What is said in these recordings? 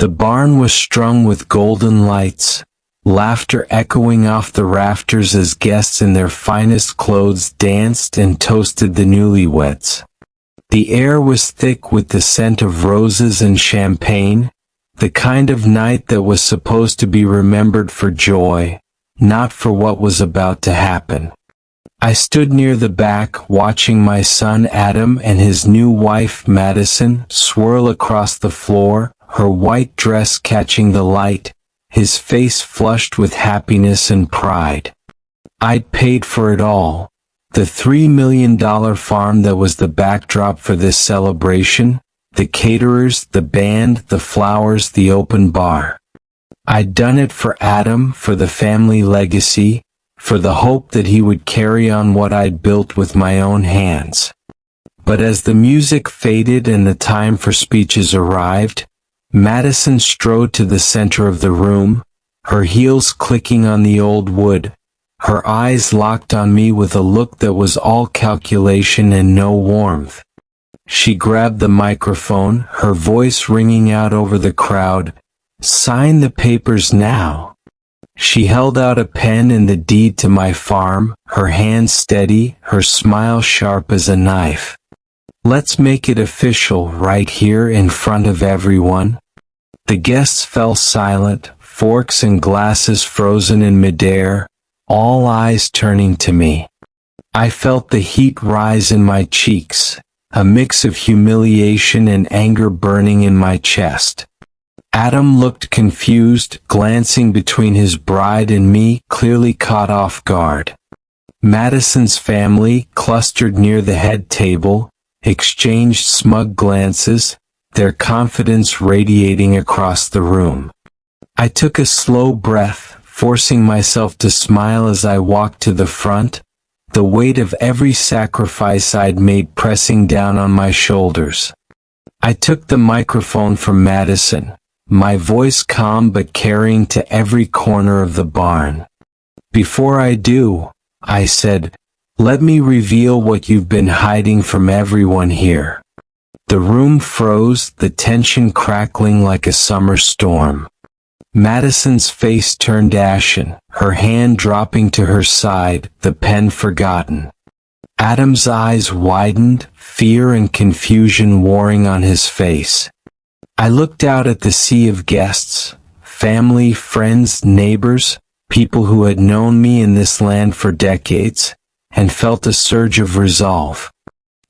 The barn was strung with golden lights, laughter echoing off the rafters as guests in their finest clothes danced and toasted the newlyweds. The air was thick with the scent of roses and champagne, the kind of night that was supposed to be remembered for joy, not for what was about to happen. I stood near the back watching my son Adam and his new wife Madison swirl across the floor, her white dress catching the light, his face flushed with happiness and pride. I'd paid for it all. The $3 million farm that was the backdrop for this celebration, the caterers, the band, the flowers, the open bar. I'd done it for Adam, for the family legacy, for the hope that he would carry on what I'd built with my own hands. But as the music faded and the time for speeches arrived, Madison strode to the center of the room, her heels clicking on the old wood, her eyes locked on me with a look that was all calculation and no warmth. She grabbed the microphone, her voice ringing out over the crowd, "Sign the papers now." She held out a pen and the deed to my farm, her hand steady, her smile sharp as a knife. "Let's make it official right here in front of everyone." The guests fell silent, forks and glasses frozen in midair, all eyes turning to me. I felt the heat rise in my cheeks, a mix of humiliation and anger burning in my chest. Adam looked confused, glancing between his bride and me, clearly caught off guard. Madison's family, clustered near the head table, exchanged smug glances, their confidence radiating across the room. I took a slow breath, forcing myself to smile as I walked to the front, the weight of every sacrifice I'd made pressing down on my shoulders. I took the microphone from Madison, my voice calm but carrying to every corner of the barn. "Before I do," I said, "let me reveal what you've been hiding from everyone here." The room froze, the tension crackling like a summer storm. Madison's face turned ashen, her hand dropping to her side, the pen forgotten. Adam's eyes widened, fear and confusion warring on his face. I looked out at the sea of guests, family, friends, neighbors, people who had known me in this land for decades, and felt a surge of resolve.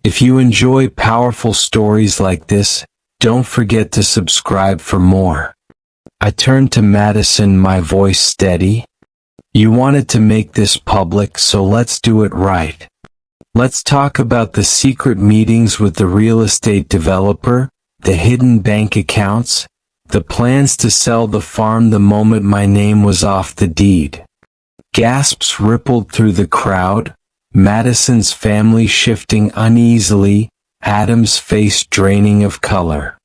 If you enjoy powerful stories like this, don't forget to subscribe for more. I turned to Madison, my voice steady. "You wanted to make this public, so let's do it right. Let's talk about the secret meetings with the real estate developer, the hidden bank accounts, the plans to sell the farm the moment my name was off the deed." Gasps rippled through the crowd, Madison's family shifting uneasily, Adam's face draining of color.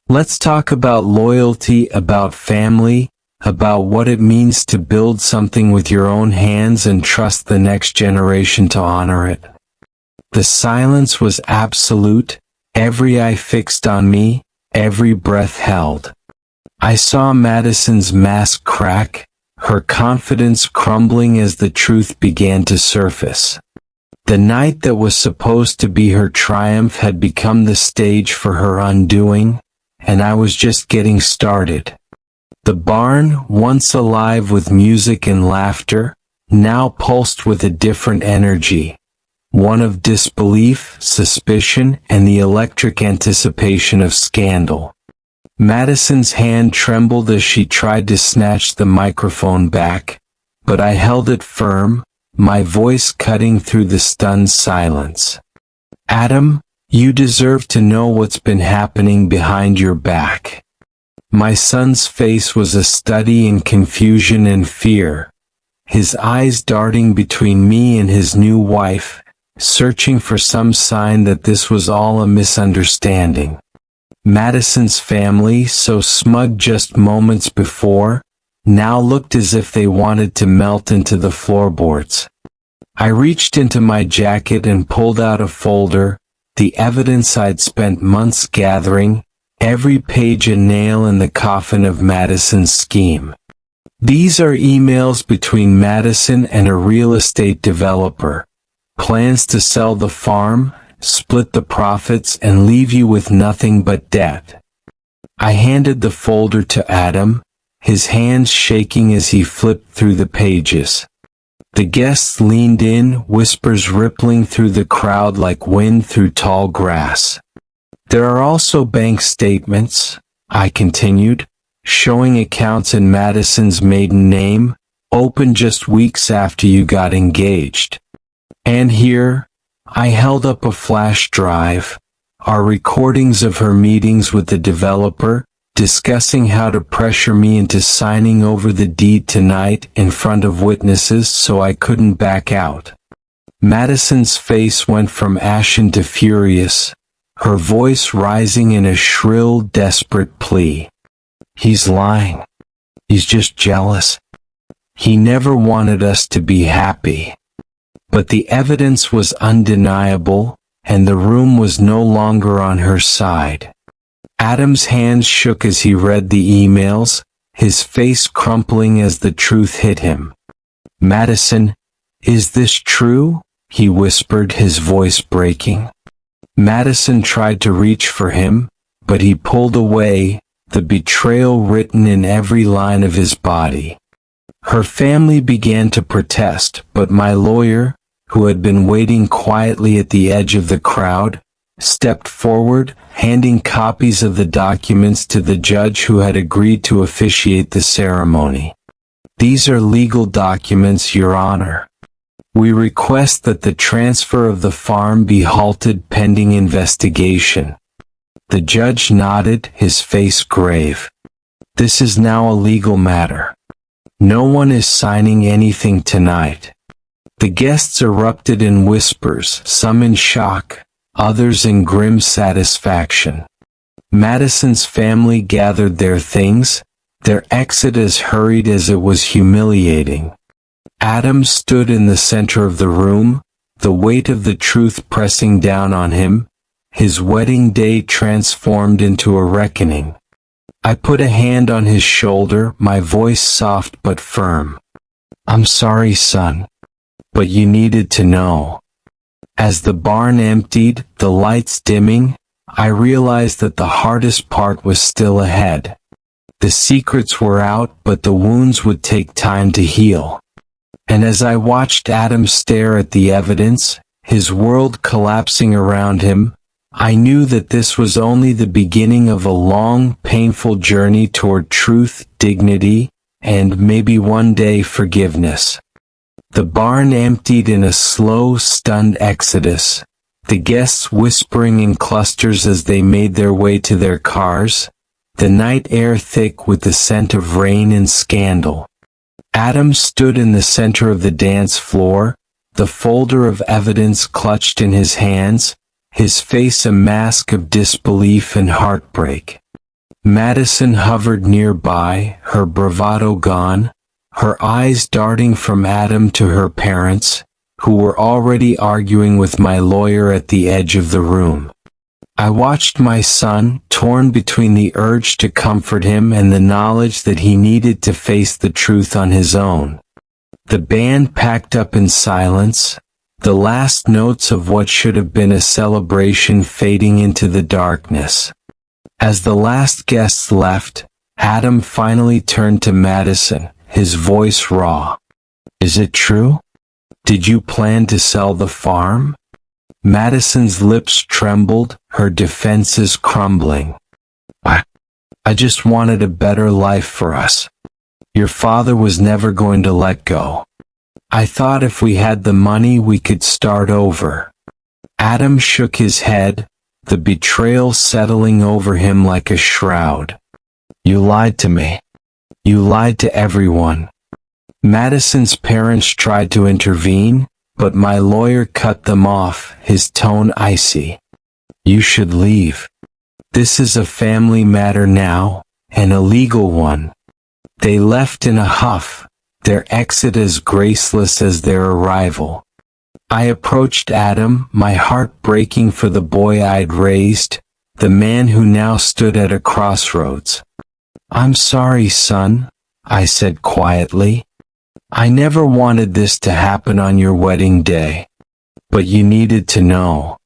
"Let's talk about loyalty, about family, about what it means to build something with your own hands and trust the next generation to honor it." The silence was absolute, every eye fixed on me, every breath held. I saw Madison's mask crack, her confidence crumbling as the truth began to surface. The night that was supposed to be her triumph had become the stage for her undoing, and I was just getting started. The barn, once alive with music and laughter, now pulsed with a different energy, one of disbelief, suspicion, and the electric anticipation of scandal. Madison's hand trembled as she tried to snatch the microphone back, but I held it firm, my voice cutting through the stunned silence. "Adam, you deserve to know what's been happening behind your back." My son's face was a study in confusion and fear, his eyes darting between me and his new wife, searching for some sign that this was all a misunderstanding. Madison's family, so smug just moments before, now looked as if they wanted to melt into the floorboards. I reached into my jacket and pulled out a folder, the evidence I'd spent months gathering, every page a nail in the coffin of Madison's scheme. These are emails between Madison and a real estate developer. Plans to sell the farm, split the profits, and leave you with nothing but debt. I handed the folder to Adam, his hands shaking as he flipped through the pages. The guests leaned in, whispers rippling through the crowd like wind through tall grass. There are also bank statements, I continued, showing accounts in Madison's maiden name, opened just weeks after you got engaged. And here, I held up a flash drive, our recordings of her meetings with the developer, discussing how to pressure me into signing over the deed tonight in front of witnesses so I couldn't back out. Madison's face went from ashen to furious, her voice rising in a shrill, desperate plea. He's lying. He's just jealous. He never wanted us to be happy. But the evidence was undeniable, and the room was no longer on her side. Adam's hands shook as he read the emails, his face crumpling as the truth hit him. Madison, is this true? He whispered, his voice breaking. Madison tried to reach for him, but he pulled away, the betrayal written in every line of his body. Her family began to protest, but my lawyer, who had been waiting quietly at the edge of the crowd, stepped forward, handing copies of the documents to the judge who had agreed to officiate the ceremony. These are legal documents, Your Honor. We request that the transfer of the farm be halted pending investigation. The judge nodded, his face grave. This is now a legal matter. No one is signing anything tonight. The guests erupted in whispers, some in shock, others in grim satisfaction. Madison's family gathered their things, their exit as hurried as it was humiliating. Adam stood in the center of the room, the weight of the truth pressing down on him, his wedding day transformed into a reckoning. I put a hand on his shoulder, my voice soft but firm. I'm sorry, son. But you needed to know. As the barn emptied, the lights dimming, I realized that the hardest part was still ahead. The secrets were out, but the wounds would take time to heal. And as I watched Adam stare at the evidence, his world collapsing around him, I knew that this was only the beginning of a long, painful journey toward truth, dignity, and maybe one day forgiveness. The barn emptied in a slow, stunned exodus, the guests whispering in clusters as they made their way to their cars, the night air thick with the scent of rain and scandal. Adam stood in the center of the dance floor, the folder of evidence clutched in his hands, his face a mask of disbelief and heartbreak. Madison hovered nearby, her bravado gone, her eyes darting from Adam to her parents, who were already arguing with my lawyer at the edge of the room. I watched my son, torn between the urge to comfort him and the knowledge that he needed to face the truth on his own. The band packed up in silence, the last notes of what should have been a celebration fading into the darkness. As the last guests left, Adam finally turned to Madison, his voice raw. Is it true? Did you plan to sell the farm? Madison's lips trembled, her defenses crumbling. I just wanted a better life for us. Your father was never going to let go. I thought if we had the money we could start over. Adam shook his head, the betrayal settling over him like a shroud. You lied to me. You lied to everyone. Madison's parents tried to intervene, but my lawyer cut them off, his tone icy. You should leave. This is a family matter now, and a legal one. They left in a huff, their exit as graceless as their arrival. I approached Adam, my heart breaking for the boy I'd raised, the man who now stood at a crossroads. "I'm sorry, son," I said quietly. "I never wanted this to happen on your wedding day. But you needed to know."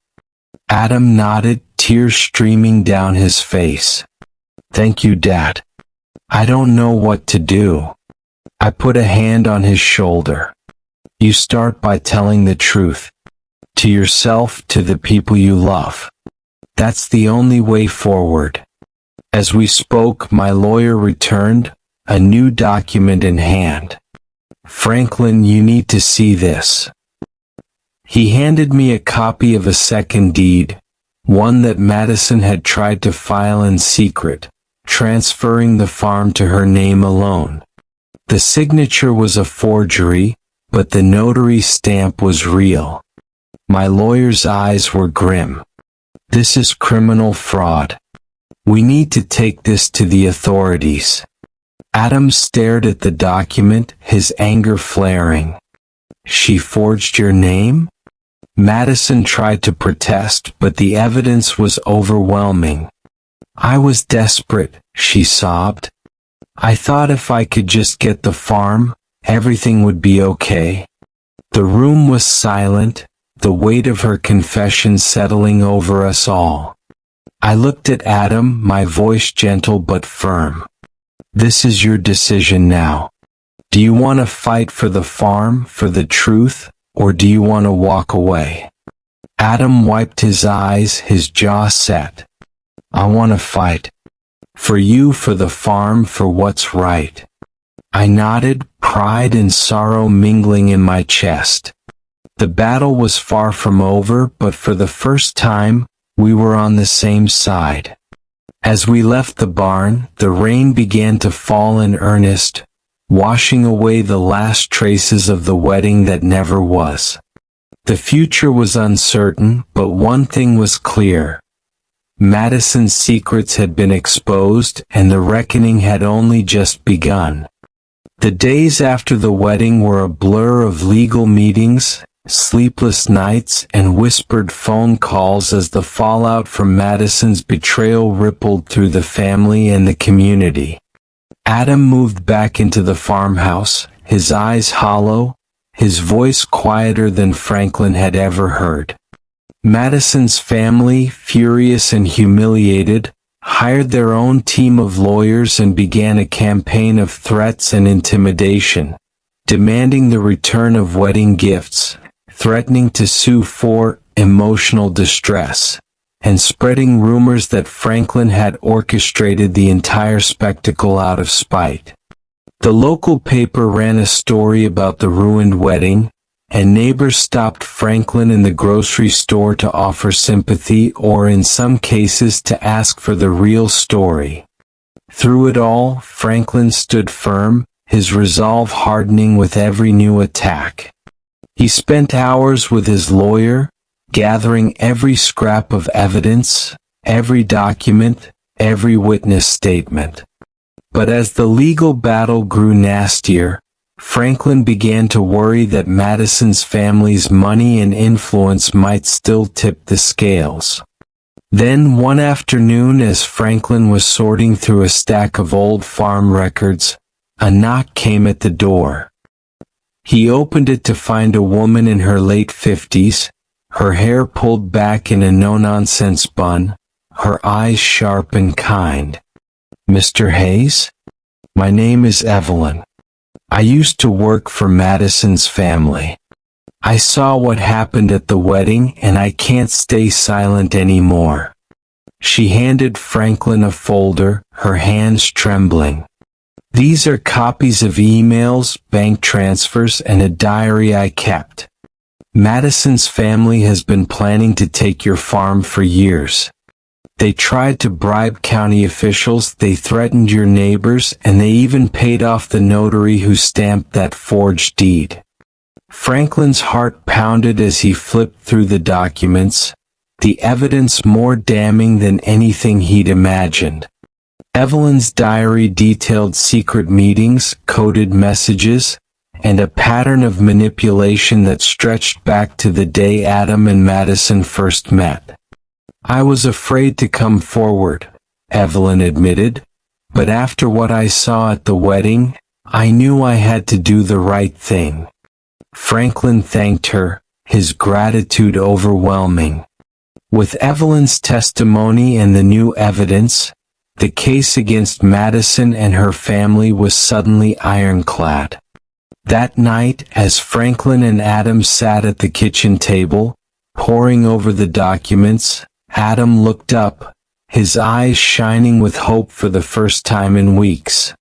Adam nodded, tears streaming down his face. "Thank you, Dad. I don't know what to do." I put a hand on his shoulder. "You start by telling the truth. To yourself, to the people you love. That's the only way forward." As we spoke, my lawyer returned, a new document in hand. "Franklin, you need to see this." He handed me a copy of a second deed, one that Madison had tried to file in secret, transferring the farm to her name alone. The signature was a forgery, but the notary stamp was real. My lawyer's eyes were grim. "This is criminal fraud. We need to take this to the authorities." Adam stared at the document, his anger flaring. "She forged your name?" Madison tried to protest, but the evidence was overwhelming. "I was desperate," she sobbed. "I thought if I could just get the farm, everything would be okay." The room was silent, the weight of her confession settling over us all. I looked at Adam, my voice gentle but firm. "This is your decision now. Do you want to fight for the farm, for the truth, or do you want to walk away?" Adam wiped his eyes, his jaw set. "I want to fight. For you, for the farm, for what's right." I nodded, pride and sorrow mingling in my chest. The battle was far from over, but for the first time, we were on the same side. As we left the barn, the rain began to fall in earnest, washing away the last traces of the wedding that never was. The future was uncertain, but one thing was clear. Madison's secrets had been exposed, and the reckoning had only just begun. The days after the wedding were a blur of legal meetings, sleepless nights, and whispered phone calls as the fallout from Madison's betrayal rippled through the family and the community. Adam moved back into the farmhouse, his eyes hollow, his voice quieter than Franklin had ever heard. Madison's family, furious and humiliated, hired their own team of lawyers and began a campaign of threats and intimidation, demanding the return of wedding gifts, threatening to sue for emotional distress, and spreading rumors that Franklin had orchestrated the entire spectacle out of spite. The local paper ran a story about the ruined wedding, and neighbors stopped Franklin in the grocery store to offer sympathy or in some cases to ask for the real story. Through it all, Franklin stood firm, his resolve hardening with every new attack. He spent hours with his lawyer, gathering every scrap of evidence, every document, every witness statement. But as the legal battle grew nastier, Franklin began to worry that Madison's family's money and influence might still tip the scales. Then one afternoon, as Franklin was sorting through a stack of old farm records, a knock came at the door. He opened it to find a woman in her late 50s, her hair pulled back in a no-nonsense bun, her eyes sharp and kind. "Mr. Hayes? My name is Evelyn. I used to work for Madison's family. I saw what happened at the wedding and I can't stay silent anymore." She handed Franklin a folder, her hands trembling. "These are copies of emails, bank transfers, and a diary I kept. Madison's family has been planning to take your farm for years. They tried to bribe county officials, they threatened your neighbors, and they even paid off the notary who stamped that forged deed." Franklin's heart pounded as he flipped through the documents, the evidence more damning than anything he'd imagined. Evelyn's diary detailed secret meetings, coded messages, and a pattern of manipulation that stretched back to the day Adam and Madison first met. I was afraid to come forward, Evelyn admitted, but after what I saw at the wedding, I knew I had to do the right thing. Franklin thanked her, his gratitude overwhelming. With Evelyn's testimony and the new evidence, the case against Madison and her family was suddenly ironclad. That night, as Franklin and Adam sat at the kitchen table, poring over the documents, Adam looked up, his eyes shining with hope for the first time in weeks.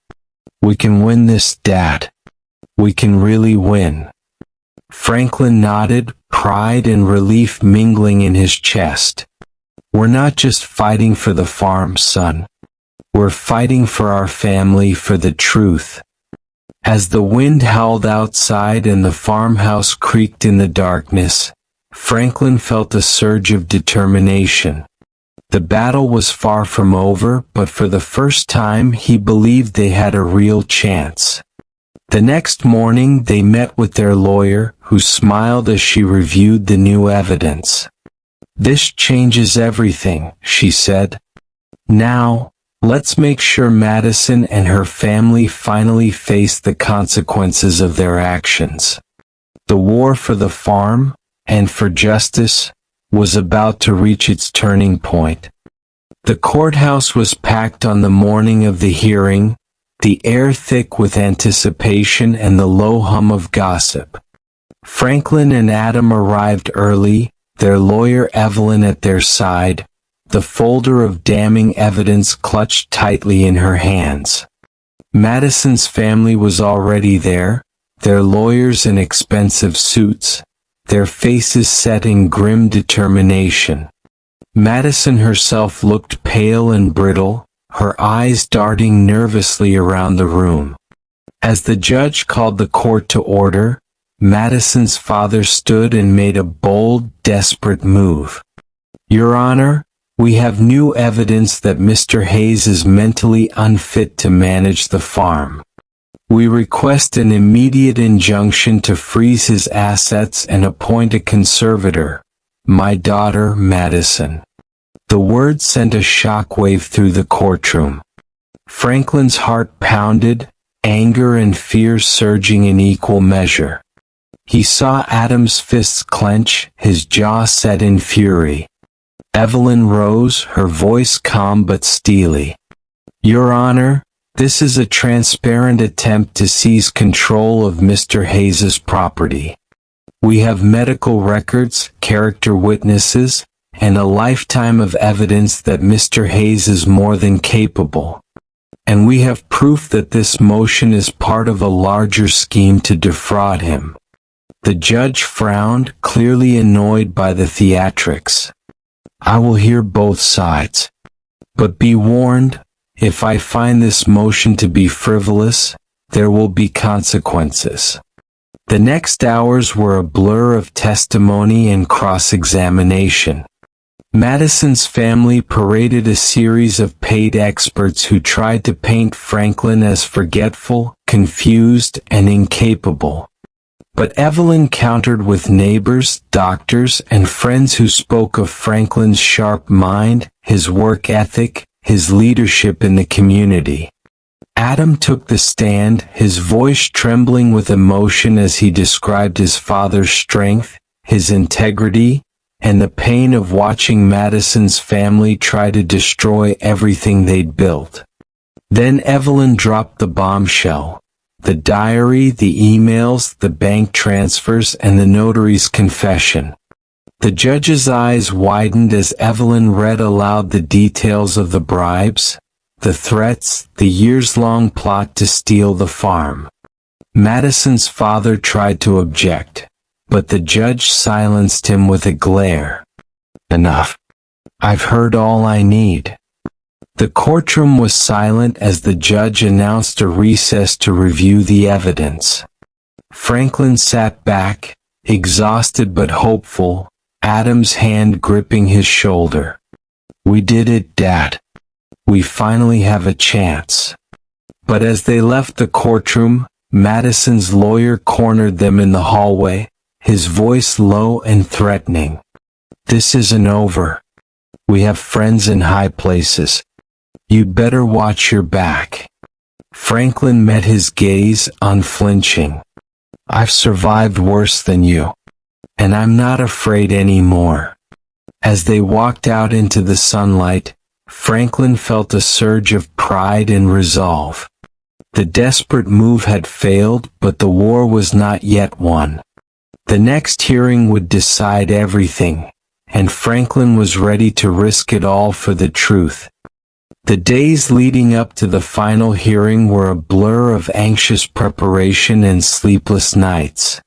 "We can win this, Dad. We can really win." Franklin nodded, pride and relief mingling in his chest. "We're not just fighting for the farm, son. We're fighting for our family, for the truth." As the wind howled outside and the farmhouse creaked in the darkness, Franklin felt a surge of determination. The battle was far from over, but for the first time he believed they had a real chance. The next morning they met with their lawyer, who smiled as she reviewed the new evidence. "This changes everything," she said. "Now, let's make sure Madison and her family finally face the consequences of their actions." The war for the farm, and for justice, was about to reach its turning point. The courthouse was packed on the morning of the hearing, the air thick with anticipation and the low hum of gossip. Franklin and Adam arrived early, their lawyer Evelyn at their side, the folder of damning evidence clutched tightly in her hands. Madison's family was already there, their lawyers in expensive suits, their faces set in grim determination. Madison herself looked pale and brittle, her eyes darting nervously around the room. As the judge called the court to order, Madison's father stood and made a bold, desperate move. "Your Honor, we have new evidence that Mr. Hayes is mentally unfit to manage the farm. We request an immediate injunction to freeze his assets and appoint a conservator, my daughter Madison." The word sent a shockwave through the courtroom. Franklin's heart pounded, anger and fear surging in equal measure. He saw Adam's fists clench, his jaw set in fury. Evelyn rose, her voice calm but steely. "Your Honor, this is a transparent attempt to seize control of Mr. Hayes's property. We have medical records, character witnesses, and a lifetime of evidence that Mr. Hayes is more than capable. And we have proof that this motion is part of a larger scheme to defraud him." The judge frowned, clearly annoyed by the theatrics. "I will hear both sides. But be warned, if I find this motion to be frivolous, there will be consequences." The next hours were a blur of testimony and cross-examination. Madison's family paraded a series of paid experts who tried to paint Franklin as forgetful, confused, and incapable. But Evelyn countered with neighbors, doctors, and friends who spoke of Franklin's sharp mind, his work ethic, his leadership in the community. Adam took the stand, his voice trembling with emotion as he described his father's strength, his integrity, and the pain of watching Madison's family try to destroy everything they'd built. Then Evelyn dropped the bombshell. The diary, the emails, the bank transfers, and the notary's confession. The judge's eyes widened as Evelyn read aloud the details of the bribes, the threats, the years-long plot to steal the farm. Madison's father tried to object, but the judge silenced him with a glare. "Enough. I've heard all I need." The courtroom was silent as the judge announced a recess to review the evidence. Franklin sat back, exhausted but hopeful, Adam's hand gripping his shoulder. "We did it, Dad. We finally have a chance." But as they left the courtroom, Madison's lawyer cornered them in the hallway, his voice low and threatening. "This isn't over. We have friends in high places. You'd better watch your back." Franklin met his gaze, unflinching. "I've survived worse than you. And I'm not afraid anymore." As they walked out into the sunlight, Franklin felt a surge of pride and resolve. The desperate move had failed, but the war was not yet won. The next hearing would decide everything, and Franklin was ready to risk it all for the truth. The days leading up to the final hearing were a blur of anxious preparation and sleepless nights.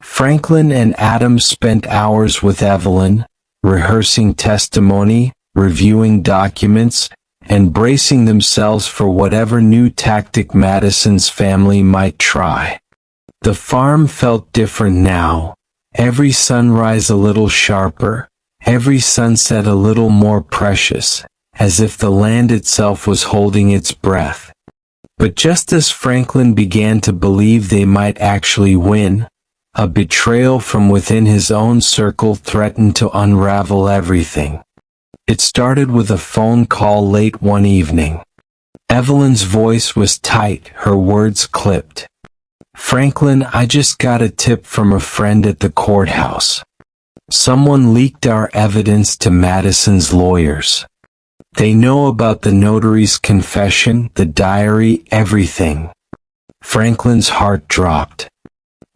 Franklin and Adam spent hours with Evelyn, rehearsing testimony, reviewing documents, and bracing themselves for whatever new tactic Madison's family might try. The farm felt different now, every sunrise a little sharper, every sunset a little more precious, as if the land itself was holding its breath. But just as Franklin began to believe they might actually win, a betrayal from within his own circle threatened to unravel everything. It started with a phone call late one evening. Evelyn's voice was tight, her words clipped. "Franklin, I just got a tip from a friend at the courthouse. Someone leaked our evidence to Madison's lawyers. They know about the notary's confession, the diary, everything." Franklin's heart dropped.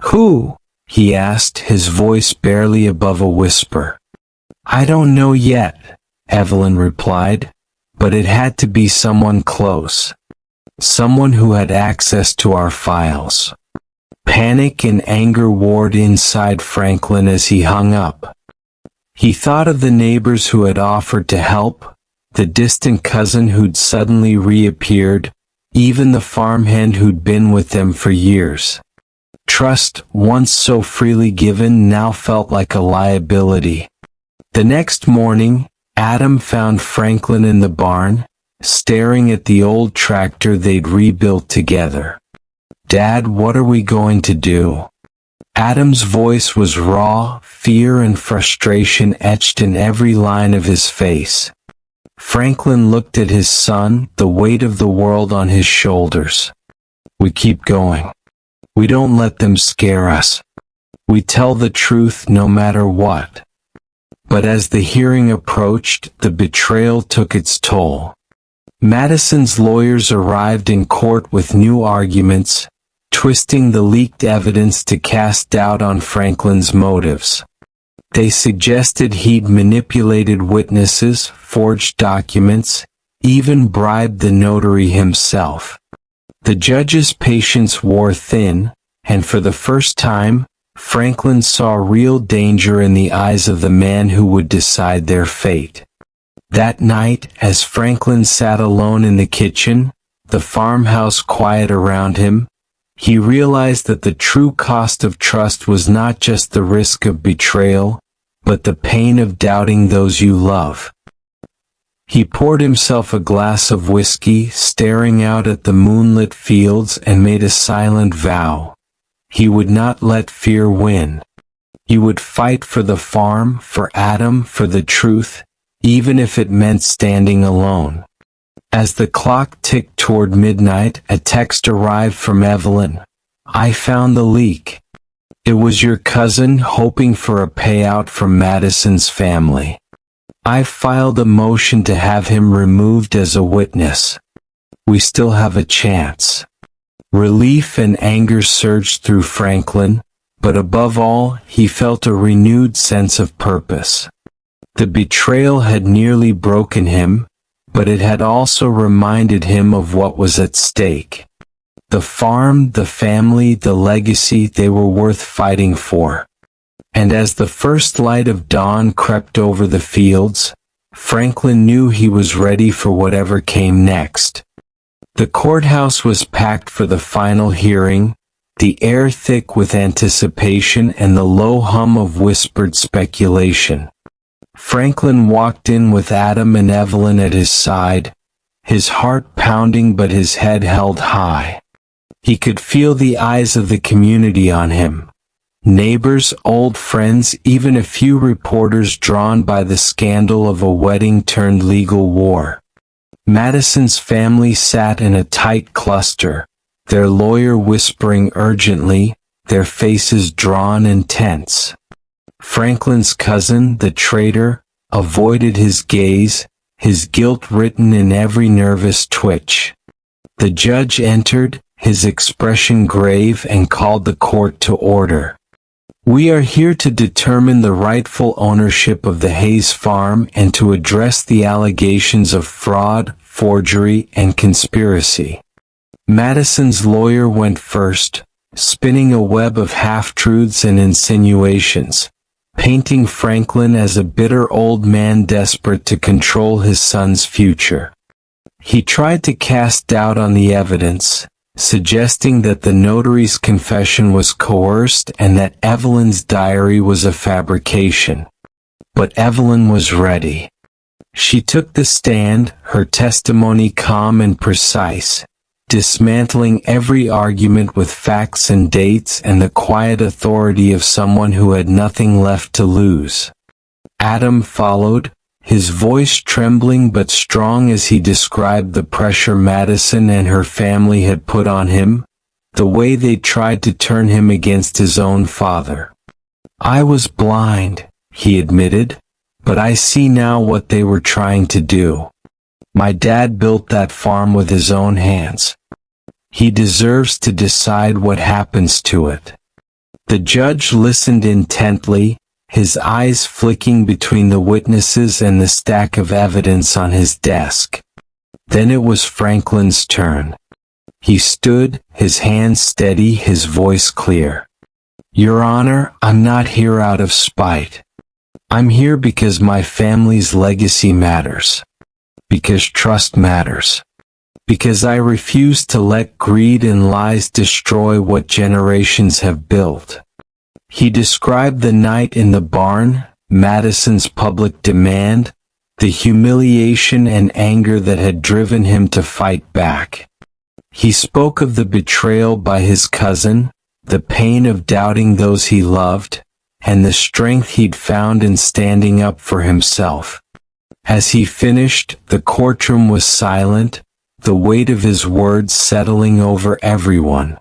"Who?" he asked, his voice barely above a whisper. "I don't know yet," Evelyn replied, "but it had to be someone close. Someone who had access to our files." Panic and anger warred inside Franklin as he hung up. He thought of the neighbors who had offered to help, the distant cousin who'd suddenly reappeared, even the farmhand who'd been with them for years. Trust, once so freely given, now felt like a liability. The next morning, Adam found Franklin in the barn, staring at the old tractor they'd rebuilt together. "Dad, what are we going to do?" Adam's voice was raw, fear and frustration etched in every line of his face. Franklin looked at his son, the weight of the world on his shoulders. "We keep going. We don't let them scare us. We tell the truth no matter what." But as the hearing approached, the betrayal took its toll. Madison's lawyers arrived in court with new arguments, twisting the leaked evidence to cast doubt on Franklin's motives. They suggested he'd manipulated witnesses, forged documents, even bribed the notary himself. The judge's patience wore thin, and for the first time, Franklin saw real danger in the eyes of the man who would decide their fate. That night, as Franklin sat alone in the kitchen, the farmhouse quiet around him, he realized that the true cost of trust was not just the risk of betrayal, but the pain of doubting those you love. He poured himself a glass of whiskey, staring out at the moonlit fields, and made a silent vow. He would not let fear win. He would fight for the farm, for Adam, for the truth, even if it meant standing alone. As the clock ticked toward midnight, a text arrived from Evelyn. "I found the leak. It was your cousin hoping for a payout from Madison's family. I've filed a motion to have him removed as a witness. We still have a chance." Relief and anger surged through Franklin, but above all, he felt a renewed sense of purpose. The betrayal had nearly broken him, but it had also reminded him of what was at stake. The farm, the family, the legacy, they were worth fighting for. And as the first light of dawn crept over the fields, Franklin knew he was ready for whatever came next. The courthouse was packed for the final hearing, the air thick with anticipation and the low hum of whispered speculation. Franklin walked in with Adam and Evelyn at his side, his heart pounding but his head held high. He could feel the eyes of the community on him, Neighbors, old friends, even a few reporters drawn by the scandal of a wedding-turned-legal war. Madison's family sat in a tight cluster, their lawyer whispering urgently, their faces drawn and tense. Franklin's cousin, the traitor, avoided his gaze, his guilt written in every nervous twitch. The judge entered, his expression grave, and called the court to order. "We are here to determine the rightful ownership of the Hayes farm and to address the allegations of fraud, forgery, and conspiracy." Madison's lawyer went first, spinning a web of half-truths and insinuations, painting Franklin as a bitter old man desperate to control his son's future. He tried to cast doubt on the evidence, suggesting that the notary's confession was coerced and that Evelyn's diary was a fabrication. But Evelyn was ready. She took the stand, her testimony calm and precise, dismantling every argument with facts and dates and the quiet authority of someone who had nothing left to lose. Adam followed, his voice trembling but strong as he described the pressure Madison and her family had put on him, the way they tried to turn him against his own father. "I was blind," he admitted, "but I see now what they were trying to do. My dad built that farm with his own hands. He deserves to decide what happens to it." The judge listened intently, his eyes flicking between the witnesses and the stack of evidence on his desk. Then it was Franklin's turn. He stood, his hands steady, his voice clear. "Your Honor, I'm not here out of spite. I'm here because my family's legacy matters. Because trust matters. Because I refuse to let greed and lies destroy what generations have built." He described the night in the barn, Madison's public demand, the humiliation and anger that had driven him to fight back. He spoke of the betrayal by his cousin, the pain of doubting those he loved, and the strength he'd found in standing up for himself. As he finished, the courtroom was silent, the weight of his words settling over everyone.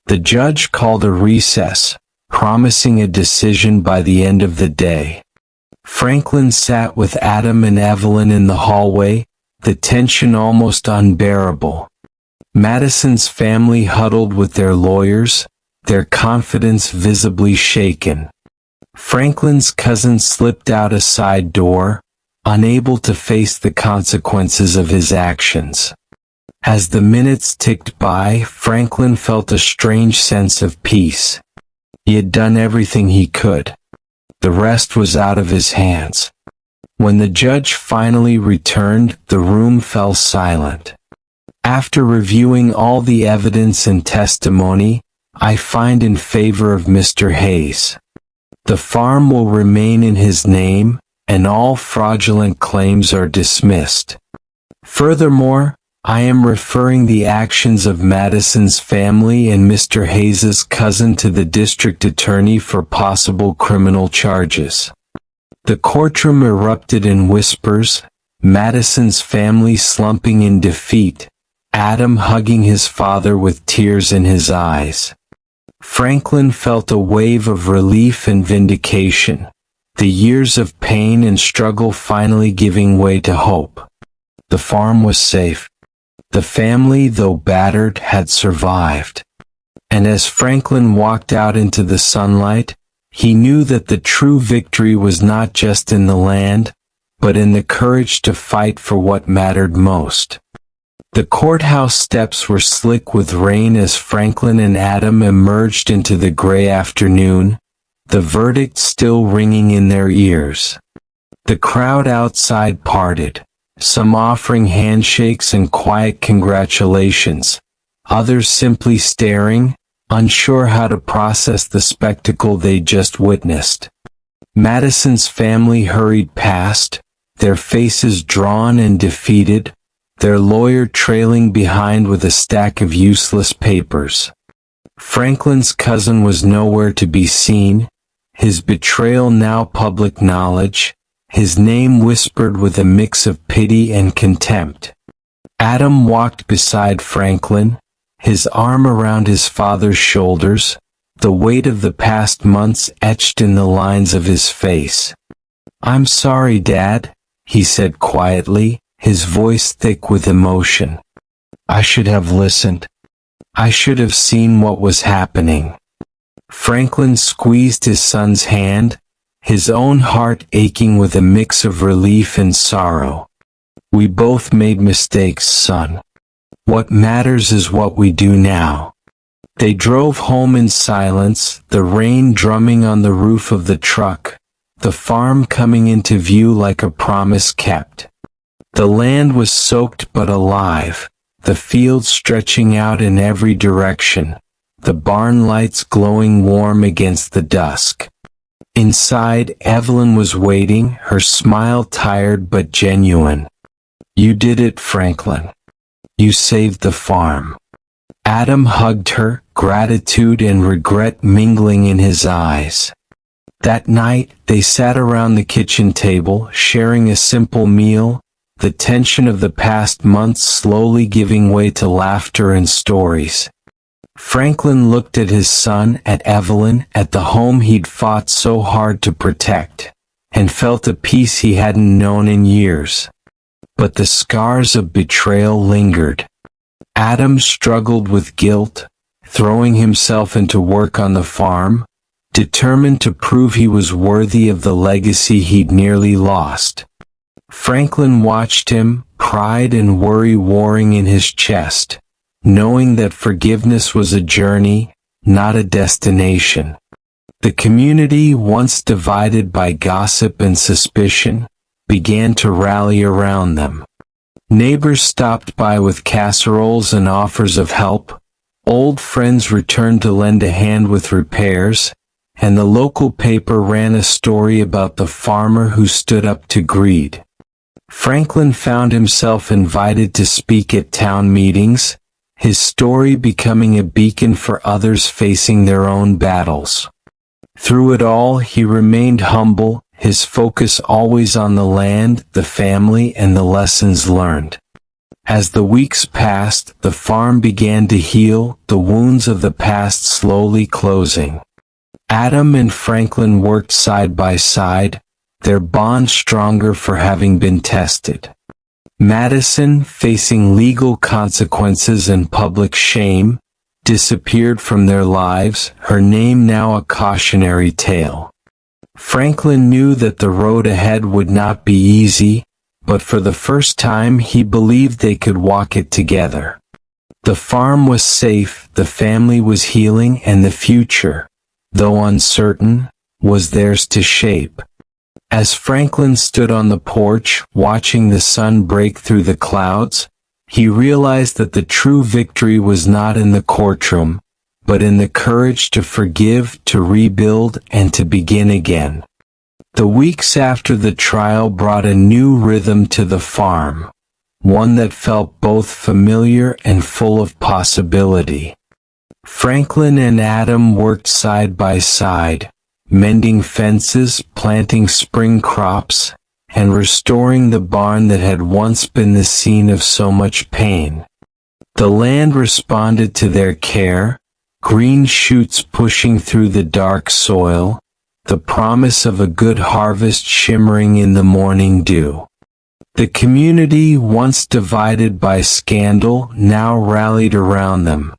The judge called a recess, promising a decision by the end of the day. Franklin sat with Adam and Evelyn in the hallway, the tension almost unbearable. Madison's family huddled with their lawyers, their confidence visibly shaken. Franklin's cousin slipped out a side door, unable to face the consequences of his actions. As the minutes ticked by, Franklin felt a strange sense of peace. He had done everything he could. The rest was out of his hands. When the judge finally returned, the room fell silent. "After reviewing all the evidence and testimony, I find in favor of Mr. Hayes. The farm will remain in his name, and all fraudulent claims are dismissed. Furthermore, I am referring the actions of Madison's family and Mr. Hayes's cousin to the district attorney for possible criminal charges." The courtroom erupted in whispers, Madison's family slumping in defeat, Adam hugging his father with tears in his eyes. Franklin felt a wave of relief and vindication, the years of pain and struggle finally giving way to hope. The farm was safe. The family, though battered, had survived. And as Franklin walked out into the sunlight, he knew that the true victory was not just in the land, but in the courage to fight for what mattered most. The courthouse steps were slick with rain as Franklin and Adam emerged into the gray afternoon, the verdict still ringing in their ears. The crowd outside parted, some offering handshakes and quiet congratulations, others simply staring, unsure how to process the spectacle they just witnessed. Madison's family hurried past, their faces drawn and defeated, their lawyer trailing behind with a stack of useless papers. Franklin's cousin was nowhere to be seen, his betrayal now public knowledge, his name whispered with a mix of pity and contempt. Adam walked beside Franklin, his arm around his father's shoulders, the weight of the past months etched in the lines of his face. "I'm sorry, Dad," he said quietly, his voice thick with emotion. "I should have listened. I should have seen what was happening." Franklin squeezed his son's hand, his own heart aching with a mix of relief and sorrow. "We both made mistakes, son. What matters is what we do now." They drove home in silence, the rain drumming on the roof of the truck, the farm coming into view like a promise kept. The land was soaked but alive, the fields stretching out in every direction, the barn lights glowing warm against the dusk. Inside, Evelyn was waiting, her smile tired but genuine. "You did it, Franklin. You saved the farm." Adam hugged her, gratitude and regret mingling in his eyes. That night, they sat around the kitchen table, sharing a simple meal, the tension of the past months slowly giving way to laughter and stories. Franklin looked at his son, at Evelyn, at the home he'd fought so hard to protect, and felt a peace he hadn't known in years. But the scars of betrayal lingered. Adam struggled with guilt, throwing himself into work on the farm, determined to prove he was worthy of the legacy he'd nearly lost. Franklin watched him, pride and worry warring in his chest, knowing that forgiveness was a journey, not a destination. The community, once divided by gossip and suspicion, began to rally around them. Neighbors stopped by with casseroles and offers of help, old friends returned to lend a hand with repairs, and the local paper ran a story about the farmer who stood up to greed. Franklin found himself invited to speak at town meetings, his story becoming a beacon for others facing their own battles. Through it all, he remained humble, his focus always on the land, the family, and the lessons learned. As the weeks passed, the farm began to heal, the wounds of the past slowly closing. Adam and Franklin worked side by side, their bond stronger for having been tested. Madison, facing legal consequences and public shame, disappeared from their lives, her name now a cautionary tale. Franklin knew that the road ahead would not be easy, but for the first time he believed they could walk it together. The farm was safe, the family was healing, and the future, though uncertain, was theirs to shape. As Franklin stood on the porch, watching the sun break through the clouds, he realized that the true victory was not in the courtroom, but in the courage to forgive, to rebuild, and to begin again. The weeks after the trial brought a new rhythm to the farm, one that felt both familiar and full of possibility. Franklin and Adam worked side by side, mending fences, planting spring crops, and restoring the barn that had once been the scene of so much pain. The land responded to their care, green shoots pushing through the dark soil, the promise of a good harvest shimmering in the morning dew. The community, once divided by scandal, now rallied around them.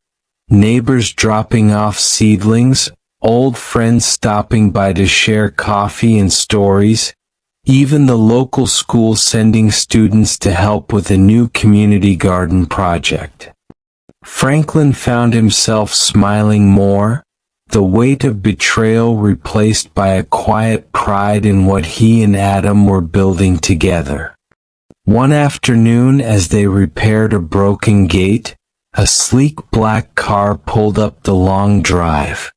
Neighbors dropping off seedlings, old friends stopping by to share coffee and stories, even the local school sending students to help with a new community garden project. Franklin found himself smiling more, the weight of betrayal replaced by a quiet pride in what he and Adam were building together. One afternoon, as they repaired a broken gate, a sleek black car pulled up the long drive.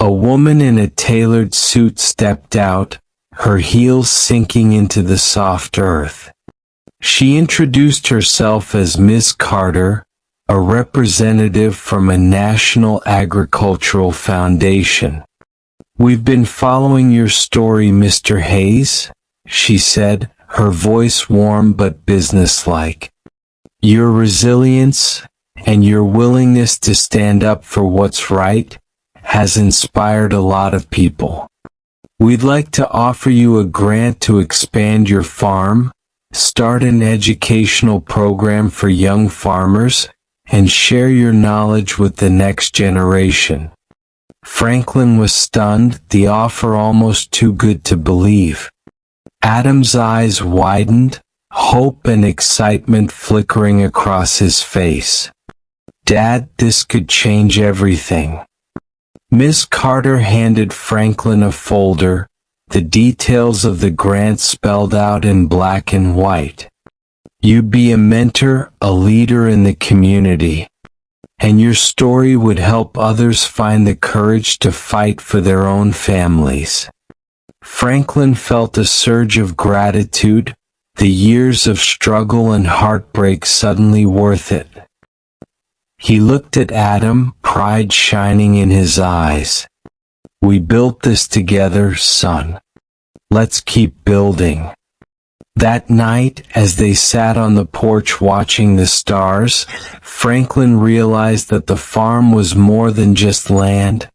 A woman in a tailored suit stepped out, her heels sinking into the soft earth. She introduced herself as Miss Carter, a representative from a national agricultural foundation. "We've been following your story, Mr. Hayes," she said, her voice warm but businesslike. "Your resilience and your willingness to stand up for what's right has inspired a lot of people. We'd like to offer you a grant to expand your farm, start an educational program for young farmers, and share your knowledge with the next generation." Franklin was stunned, the offer almost too good to believe. Adam's eyes widened, hope and excitement flickering across his face. "Dad, this could change everything." Miss Carter handed Franklin a folder, the details of the grant spelled out in black and white. "You'd be a mentor, a leader in the community, and your story would help others find the courage to fight for their own families." Franklin felt a surge of gratitude, the years of struggle and heartbreak suddenly worth it. He looked at Adam, pride shining in his eyes. "We built this together, son. Let's keep building." That night, as they sat on the porch watching the stars, Franklin realized that the farm was more than just land.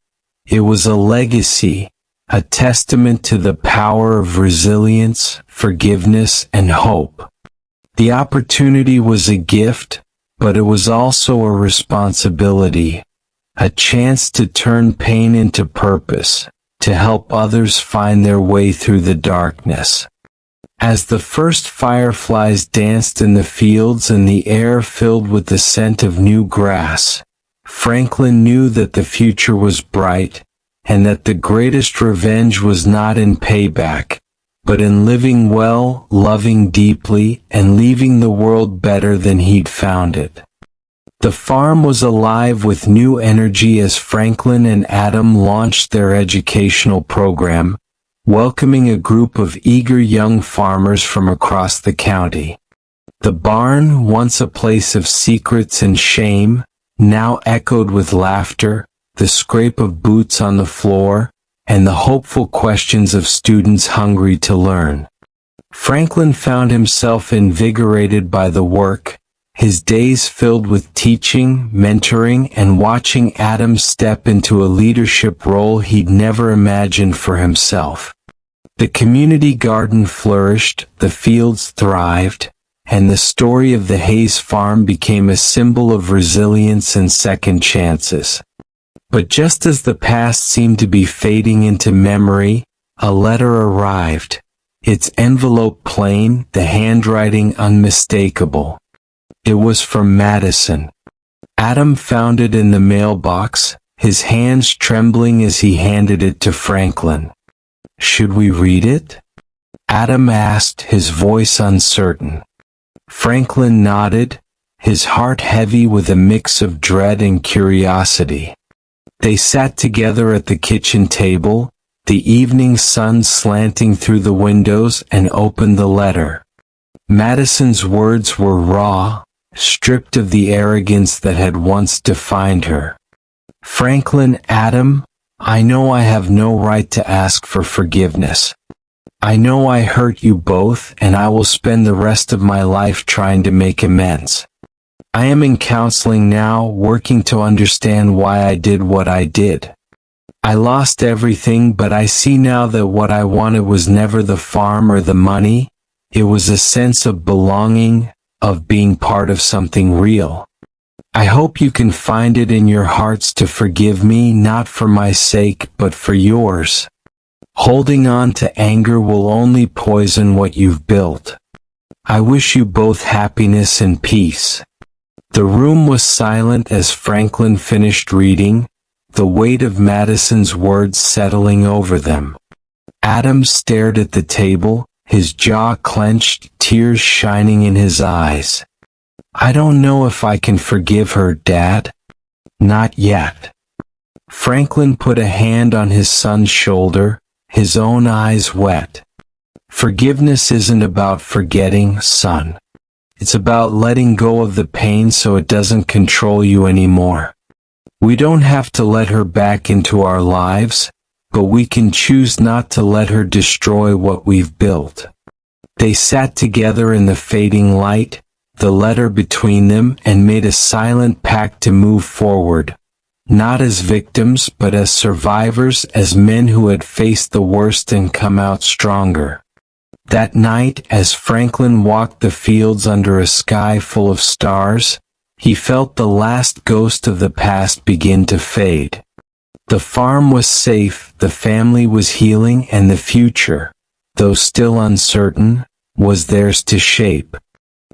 It was a legacy, a testament to the power of resilience, forgiveness, and hope. The opportunity was a gift, but it was also a responsibility, a chance to turn pain into purpose, to help others find their way through the darkness. As the first fireflies danced in the fields and the air filled with the scent of new grass, Franklin knew that the future was bright, and that the greatest revenge was not in payback, but in living well, loving deeply, and leaving the world better than he'd found it. The farm was alive with new energy as Franklin and Adam launched their educational program, welcoming a group of eager young farmers from across the county. The barn, once a place of secrets and shame, now echoed with laughter, the scrape of boots on the floor, and the hopeful questions of students hungry to learn. Franklin found himself invigorated by the work, his days filled with teaching, mentoring, and watching Adam step into a leadership role he'd never imagined for himself. The community garden flourished, the fields thrived, and the story of the Hayes farm became a symbol of resilience and second chances. But just as the past seemed to be fading into memory, a letter arrived, its envelope plain, the handwriting unmistakable. It was from Madison. Adam found it in the mailbox, his hands trembling as he handed it to Franklin. "Should we read it?" Adam asked, his voice uncertain. Franklin nodded, his heart heavy with a mix of dread and curiosity. They sat together at the kitchen table, the evening sun slanting through the windows, and opened the letter. Madison's words were raw, stripped of the arrogance that had once defined her. "Franklin, Adam, I know I have no right to ask for forgiveness. I know I hurt you both, and I will spend the rest of my life trying to make amends. I am in counseling now, working to understand why I did what I did. I lost everything, but I see now that what I wanted was never the farm or the money. It was a sense of belonging, of being part of something real. I hope you can find it in your hearts to forgive me, not for my sake, but for yours. Holding on to anger will only poison what you've built. I wish you both happiness and peace." The room was silent as Franklin finished reading, the weight of Madison's words settling over them. Adam stared at the table, his jaw clenched, tears shining in his eyes. "I don't know if I can forgive her, Dad. Not yet." Franklin put a hand on his son's shoulder, his own eyes wet. "Forgiveness isn't about forgetting, son. It's about letting go of the pain so it doesn't control you anymore. We don't have to let her back into our lives, but we can choose not to let her destroy what we've built. They sat together in the fading light, the letter between them, and made a silent pact to move forward, not as victims but as survivors, as men who had faced the worst and come out stronger. That night, as Franklin walked the fields under a sky full of stars, he felt the last ghost of the past begin to fade. The farm was safe, the family was healing, and the future, though still uncertain, was theirs to shape.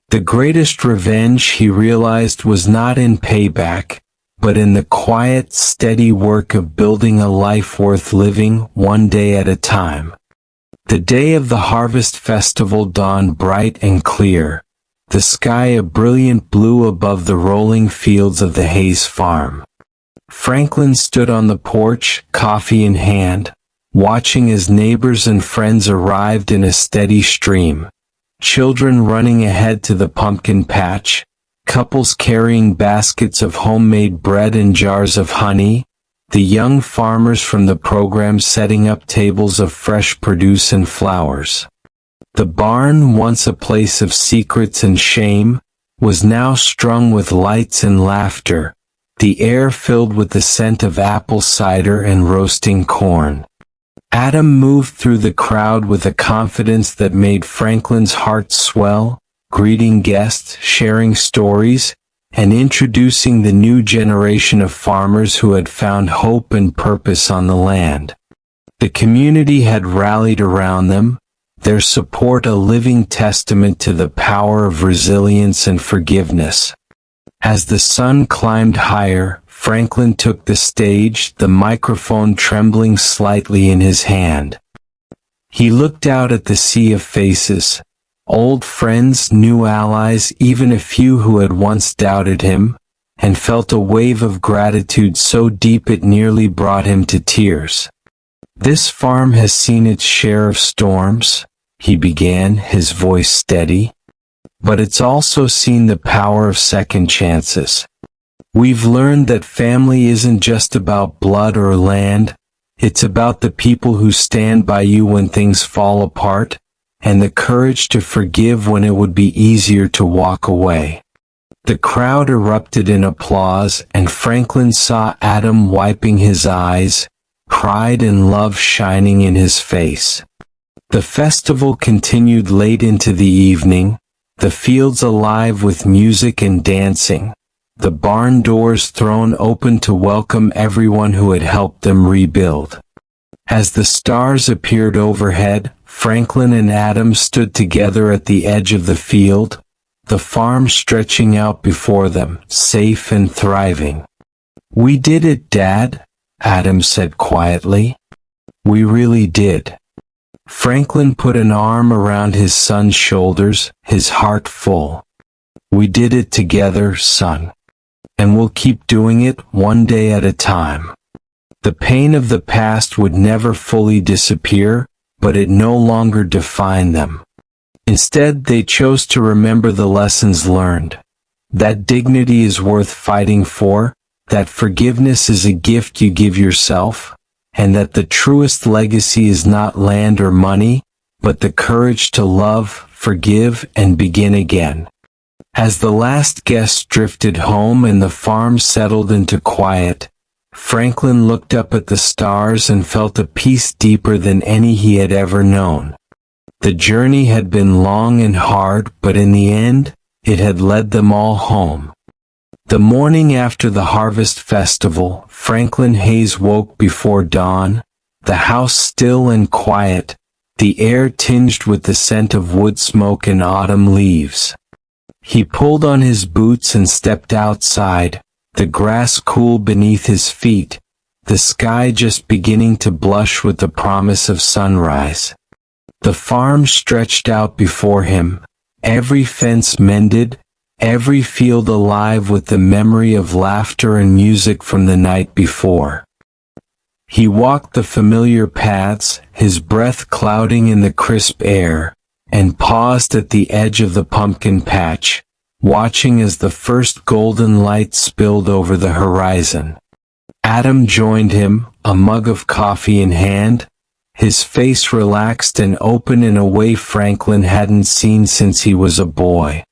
The greatest revenge, he realized, was not in payback, but in the quiet, steady work of building a life worth living, one day at a time. The day of the harvest festival dawned bright and clear, the sky a brilliant blue above the rolling fields of the Hayes farm. Franklin stood on the porch, coffee in hand, watching as neighbors and friends arrived in a steady stream. Children running ahead to the pumpkin patch, couples carrying baskets of homemade bread and jars of honey, the young farmers from the program setting up tables of fresh produce and flowers. The barn, once a place of secrets and shame, was now strung with lights and laughter, the air filled with the scent of apple cider and roasting corn. Adam moved through the crowd with a confidence that made Franklin's heart swell, greeting guests, sharing stories, and introducing the new generation of farmers who had found hope and purpose on the land. The community had rallied around them, their support a living testament to the power of resilience and forgiveness. As the sun climbed higher, Franklin took the stage, the microphone trembling slightly in his hand. He looked out at the sea of faces, old friends, new allies, even a few who had once doubted him, and felt a wave of gratitude so deep it nearly brought him to tears. "This farm has seen its share of storms," he began, his voice steady, "but it's also seen the power of second chances. We've learned that family isn't just about blood or land, it's about the people who stand by you when things fall apart, and the courage to forgive when it would be easier to walk away." The crowd erupted in applause, and Franklin saw Adam wiping his eyes, pride and love shining in his face. The festival continued late into the evening, the fields alive with music and dancing, the barn doors thrown open to welcome everyone who had helped them rebuild. As the stars appeared overhead, Franklin and Adam stood together at the edge of the field, the farm stretching out before them, safe and thriving. "We did it, Dad," Adam said quietly. "We really did." Franklin put an arm around his son's shoulders, his heart full. "We did it together, son. And we'll keep doing it, one day at a time." The pain of the past would never fully disappear, but it no longer defined them. Instead, they chose to remember the lessons learned. That dignity is worth fighting for, that forgiveness is a gift you give yourself, and that the truest legacy is not land or money, but the courage to love, forgive, and begin again. As the last guests drifted home and the farm settled into quiet, Franklin looked up at the stars and felt a peace deeper than any he had ever known. The journey had been long and hard, but in the end, it had led them all home. The morning after the harvest festival, Franklin Hayes woke before dawn, the house still and quiet, the air tinged with the scent of wood smoke and autumn leaves. He pulled on his boots and stepped outside, the grass cool beneath his feet, the sky just beginning to blush with the promise of sunrise. The farm stretched out before him, every fence mended, every field alive with the memory of laughter and music from the night before. He walked the familiar paths, his breath clouding in the crisp air, and paused at the edge of the pumpkin patch, watching as the first golden light spilled over the horizon. Adam joined him, a mug of coffee in hand, his face relaxed and open in a way Franklin hadn't seen since he was a boy.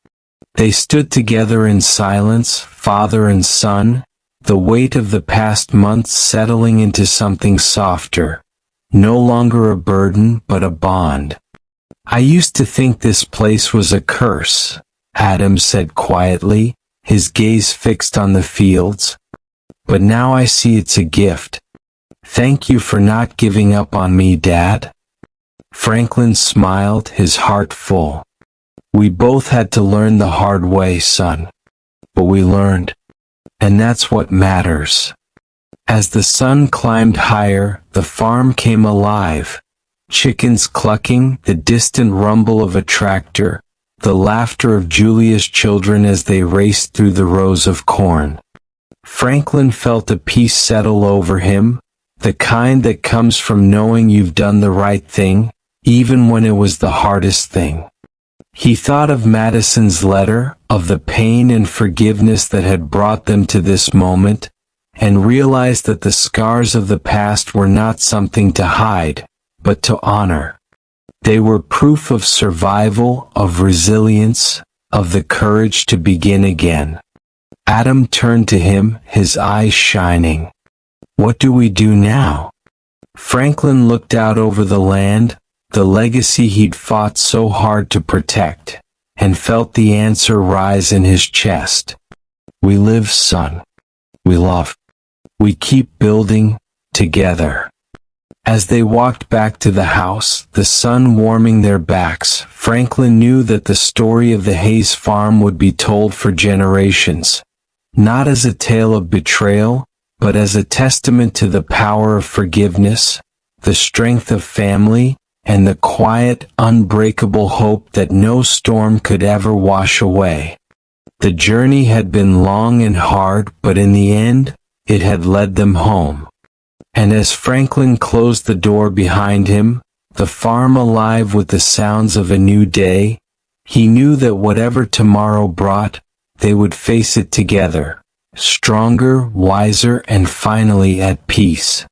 They stood together in silence, father and son, the weight of the past months settling into something softer, no longer a burden but a bond. "I used to think this place was a curse," Adam said quietly, his gaze fixed on the fields. "But now I see it's a gift. Thank you for not giving up on me, Dad." Franklin smiled, his heart full. "We both had to learn the hard way, son. But we learned. And that's what matters." As the sun climbed higher, the farm came alive. Chickens clucking, the distant rumble of a tractor, the laughter of Julia's children as they raced through the rows of corn. Franklin felt a peace settle over him, the kind that comes from knowing you've done the right thing, even when it was the hardest thing. He thought of Madison's letter, of the pain and forgiveness that had brought them to this moment, and realized that the scars of the past were not something to hide, but to honor. They were proof of survival, of resilience, of the courage to begin again. Adam turned to him, his eyes shining. "What do we do now?" Franklin looked out over the land, the legacy he'd fought so hard to protect, and felt the answer rise in his chest. "We live, son. We love. We keep building, together." As they walked back to the house, the sun warming their backs, Franklin knew that the story of the Hayes farm would be told for generations, not as a tale of betrayal, but as a testament to the power of forgiveness, the strength of family, and the quiet, unbreakable hope that no storm could ever wash away. The journey had been long and hard, but in the end, it had led them home. And as Franklin closed the door behind him, the farm alive with the sounds of a new day, he knew that whatever tomorrow brought, they would face it together, stronger, wiser, and finally at peace.